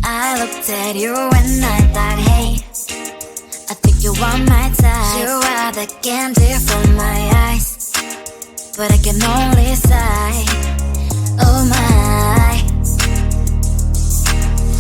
I looked at you and I thought, hey, I think you are my type. You are the candy from my eyes, but I can only sigh, oh my.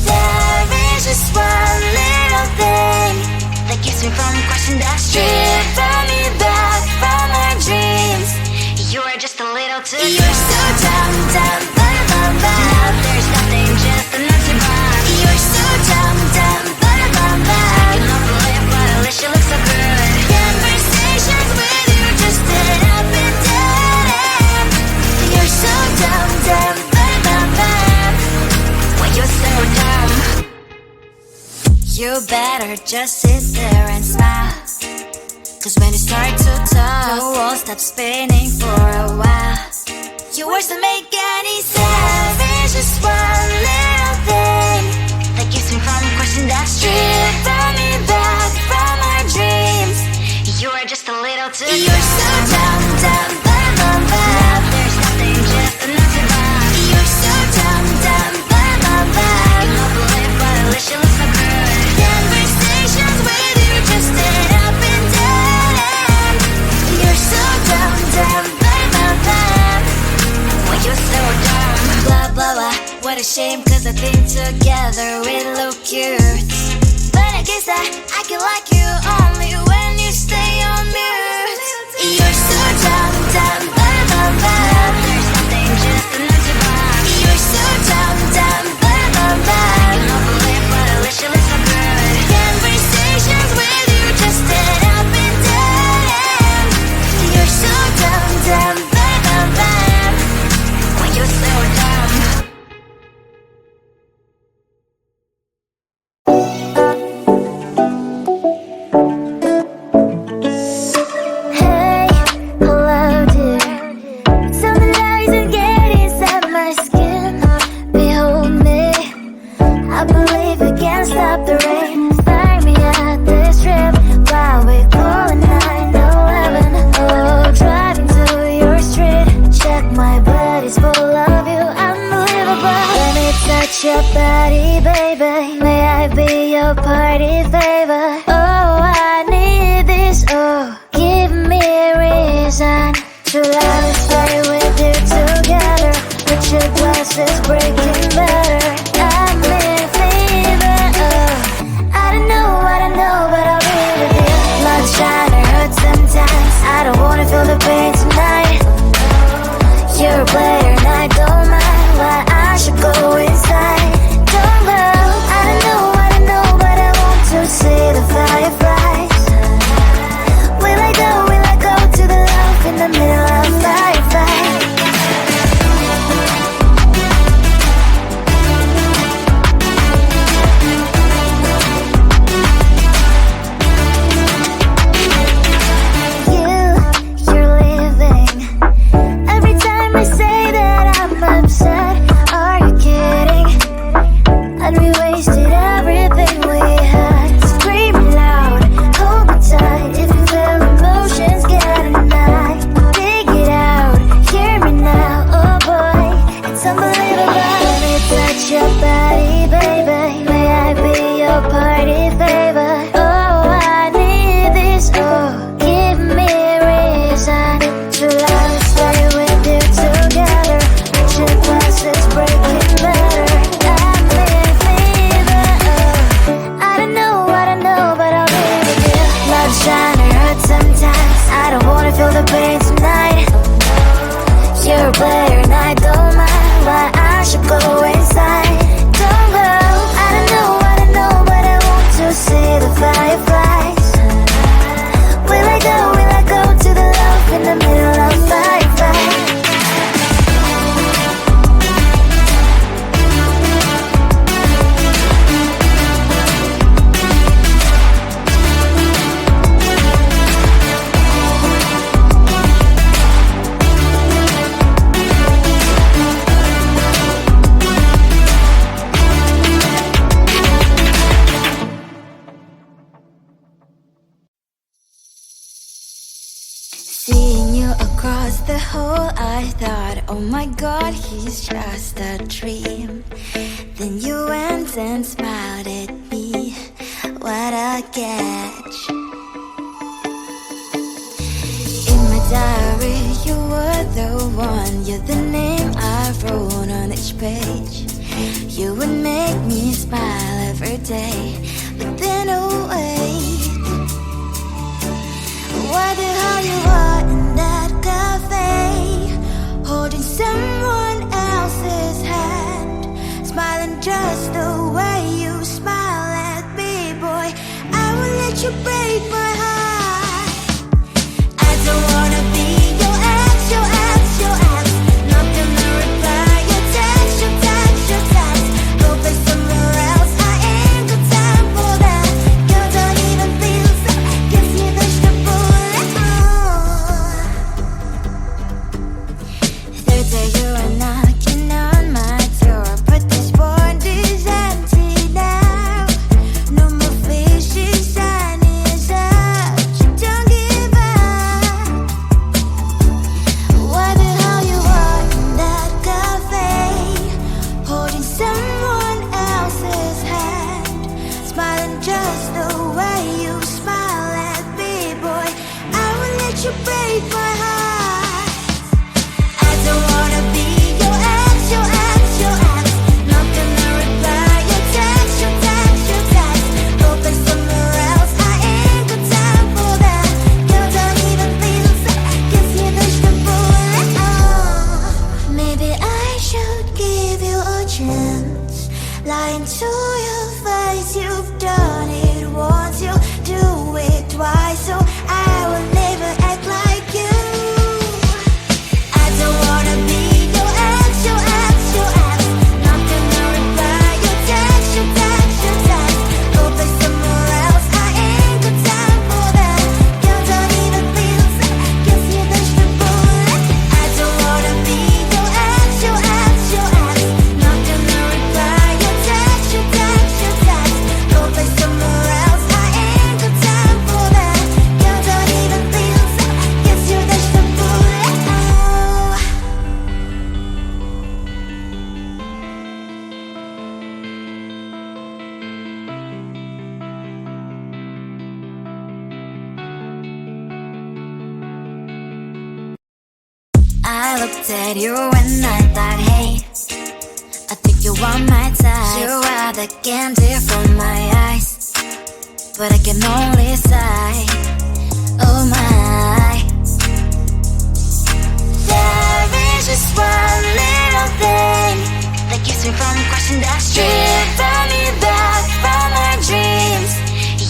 There is just one little thing that keeps me from crossing that street. Drive me back from my dreams. You are just a little too close. You're so dumb, dumb, ba-da-bum-bum. Now there's nothing, just an empty bomb. You're so dumb, dumb, ba-da-bum-bum. I cannot believe, but at least you look so good. Conversations with you just end up in dead end. You're so dumb, dumb, ba-da-bum-bum. When you're so dumb, you better just sit there and smile. Cause when you start to talk, the world stops spinning for a while. Your words don't make any sense. There's just one little thing that keeps me from crossing that street. Drive me back from our dreams. You are just a little too close. You're so dumb, dumb, ba-da-bum-bum. Now there's nothing, just an empty bomb. You're so dumb, dumb, ba-da-bum-bum. I cannot believe, but at least you look so good. Conversations with you just end up in dead end. You're so dumb, dumb, ba-da-bum-bum. When you're so dumb, blah, blah, blah. What a shame, cause I think together we look cute. But I guess that I can like you only when you stay on mute. You're so dumb, dumb, ba-da-bum-bum. There's nothing, just an empty bomb. You're so dumb, dumb, ba-da-bum-bum. I cannot believe, but at least you look so good. Conversations with you just end up in dead end. You're so dumb, dumb, ba-da-bum-bum. When you're so dumb. Hey, hello dear. Something lies and get inside my skin. Behold me, I believe we can stop the rain. Find me at this trip while we calling 911. Oh, driving to your street. Check my body's full of you, unbelievable. Let me touch your body, baby. May I be your party favor? Oh, I need this. Oh, give me a reason to let me stay with you together. With your glasses breaking better. I'm in fever. Oh, I don't know, but I'll be with you. Not trying to hurt sometimes. I don't wanna feel the pain tonight. You're a player and I don't mind. Why I should go inside. Don't know, I don't know, but I want to see the fire. I thought, oh my God, he's just a dream. Then you went and smiled at me. What a catch. In my diary, you were the one. You're the name I wrote on each page. You would make me smile every day. But then, oh wait, what the hell you are in that cafe, holding someone else's hand, smiling just the way you smile at me, boy. I will let you break my heart. I don't wanna be your ex, your ex, your ex. Not gonna reply your text, your text, your text. Go play somewhere else, I ain't got time for that. You don't even feel so, guess you dodged the bullet. Third day you are knocking on my door, but this board is empty now. No more fishes, sun is up. You don't give up. What the hell you are in that cafe, holding someone else's hand, smiling just the way you smile at me, boy. I will let you break my heart. I don't wanna be your ex, your ex, your ex. Not gonna reply your text, your text, your text. Go play somewhere else, I ain't got time for that. You don't even feel so, guess you dodged the bullet. Maybe I should give you a chance. Lying to your face, you've done it once, you do it twice, so I will never act like you. I don't wanna be your ex, your ex, your ex. Not gonna reply your text, your text, your text. Go play somewhere else, I ain't got time for that. You don't even feel so, guess you dodged the bullet. I don't wanna be your ex, your ex, your ex. Not gonna reply your text, your text, your text. Go play somewhere else, I ain't got time for that. You don't even feel so, guess you dodged the bullet. I looked at you and I thought, hey, I think you are my type. You are the candy from my eyes, but I can only sigh. Oh my. There is just one little thing that keeps me from crossing that street. Bring me back from my dreams.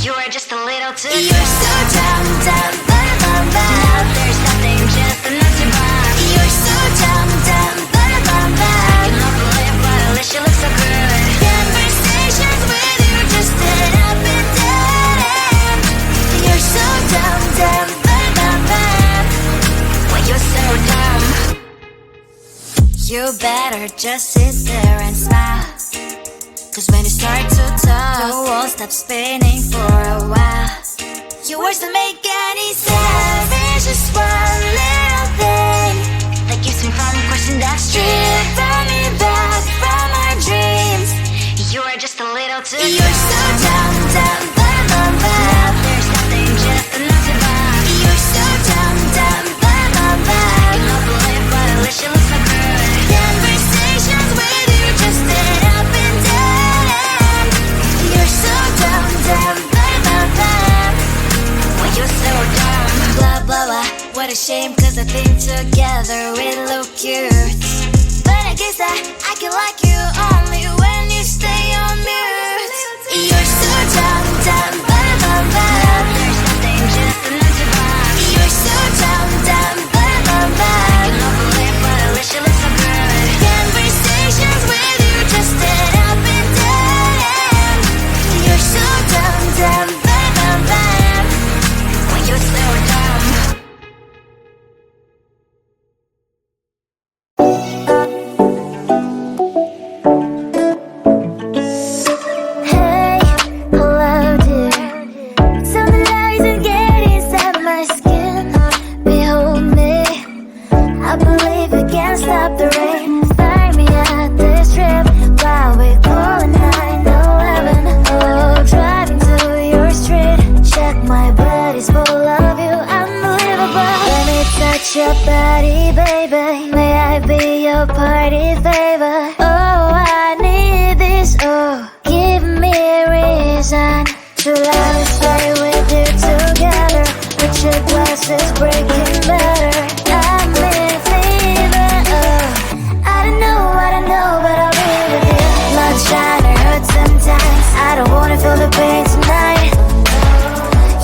You are just a little too close. You're so dumb, dumb, bum, bum, bum. Now there's nothing, just enough to buy. You're so dumb, dumb, bum, bum, bum. I cannot believe what at least you look so good. Conversations with you just end up in dead end. You're so dumb, dumb, bum, bum, bum. Why you're so dumb? You better just sit there and smile, 'cause when you start to talk, the world stops spinning for a while. Your words don't make any sense. There's just one little thing that keeps me from crossing that street. Bring me back from my dreams. You are just a little too close. You're so dumb, dumb, bum, bum, bum. Now there's nothing, just enough to buy. You're so dumb, dumb, bum, bum, bum. I cannot believe what at least you look so good. Conversations with you just end up in dead end. You're so dumb, dumb, bum, bum, bum. Why you're so dumb? Blah, blah, blah. What a shame, 'cause I think together we look cute. But I guess that I can like you only when you stay on mute. You're so dumb, dumb, bum, bum, bum. There's nothing, just enough to buy. You're so dumb, dumb, bum, bum, bum. I cannot believe what at least you look so good. Conversations with you just end up in dead end. You're so dumb, dumb, bum, bum, bum. Why you're so dumb? touch your body, baby. May I be your party favor? Oh, I need this. Oh, give me a reason to let us stay with you together. With your glasses breaking better. I'm in fever. Oh, I don't know, but I'll be with you. Love trying to hurt sometimes. I don't wanna feel the pain tonight.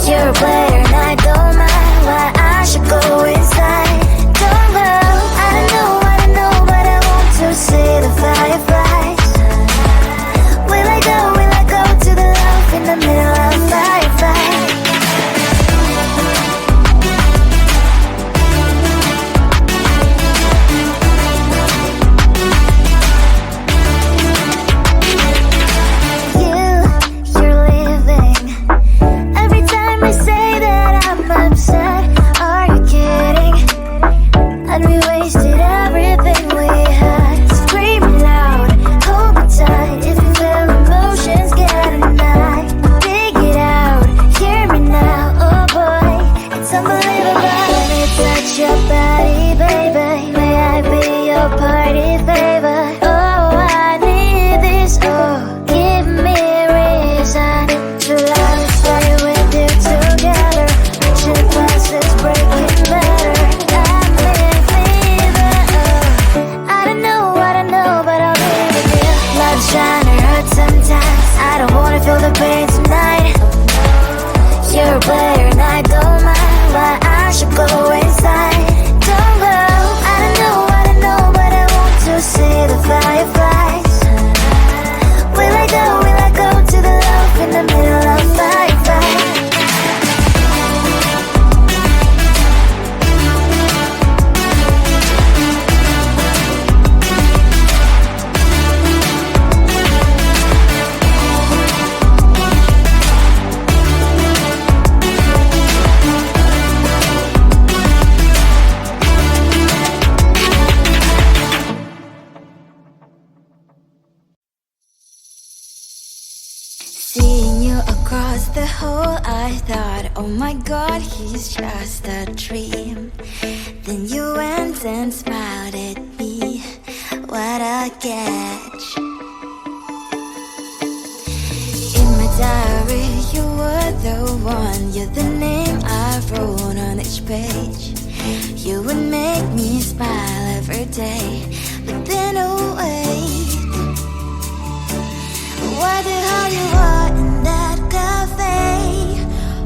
You're a player and I don't mind why I should go inside. Don't go. I don't know, but I want to see the fireflies. Will I go to the love in the middle of firefight? You're leaving. Every time I say that I'm upset, are you kidding? And we wasted everything we had. Screaming loud, hold me tight. If you feel emotions, get a knife. Dig it out, hear me now. Oh boy, it's unbelievable. Let me touch your body, baby. May I be your party favor? Oh, I need this. Oh, give me a reason to let us stay with you together. With your glasses breaking better. I'm in fever. Oh, I don't know, but I'll be with you. Love's trying to hurt sometimes. I don't wanna feel the pain tonight. You're a player and I don't mind why I should go inside. Don't go. I don't know, but I want to see the fireflies. Will I go to the love in the middle of firefight? Seeing you across the hall, I thought, oh my god, he's just a dream. Then you went and smiled at me. What a catch. In my diary, you were the one. You're the name I wrote on each page. You would make me smile every day. But then, oh wait, why the hell you are in that cafe,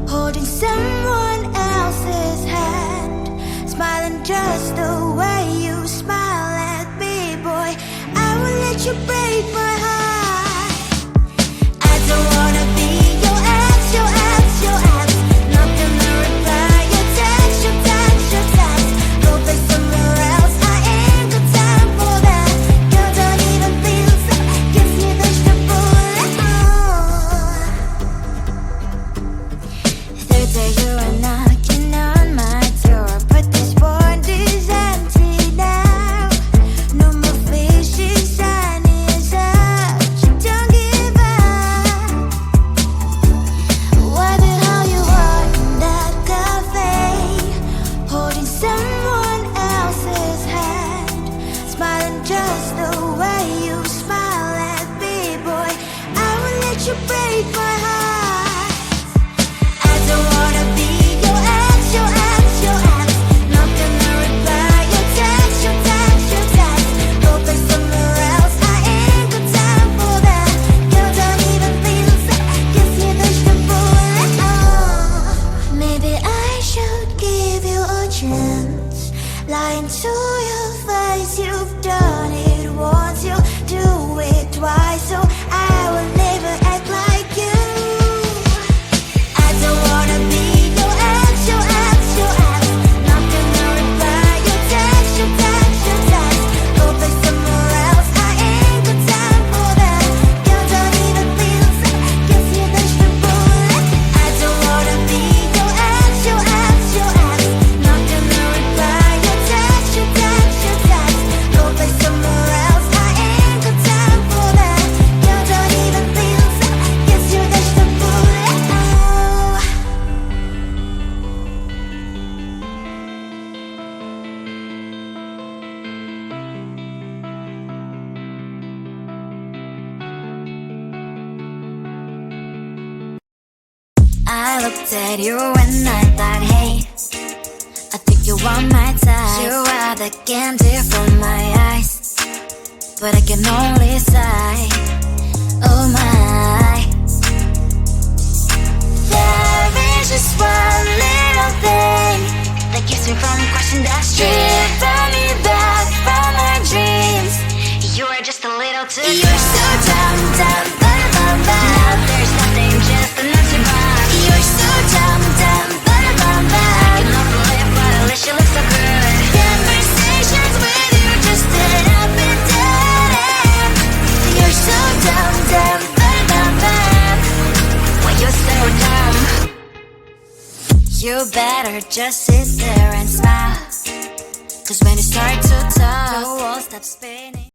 holding someone else's hand, smiling just the way you smile at me, boy. I will let you break my heart. I don't wanna be your ex, your ex, your ex. Not gonna reply your text, your text, your text. Go play somewhere else, I ain't got time for that. Girl, don't even feel so, gives me vegetable. Third day you are knocking on my door, but this board is empty now. No more fishes, sun is up. You don't give up. Why the hell you are in that cafe, holding someone else's hand, smiling just the way you smile at me, boy. I will let you break my heart. I don't wanna be your ex, your ex, your ex. Not gonna reply your text, your text, your text. Go play somewhere else, I ain't got time for that. Girl, don't even feel so, gives me vegetable. Maybe I should give you a chance. Lying to your face, you've done it once, you do it twice. So I will never act like you. I looked at you and I thought, hey, I think you are my type. You are the candy from my eyes, but I can only sigh, oh my. There is just one little thing that keeps me from crossing that street, driving me back from my dreams. You are just a little too close. You're so dumb, dumb, bum, bum. Now there's nothing, just enough to buy. You're so dumb, dumb, bum, bum. I can offer live, but at least you look so good. Conversations with you just end up in dead end. You're so dumb, dumb, bum, bum. When you're so dumb, you better just sit there and smile, 'cause when you start to talk, the world stops spinning.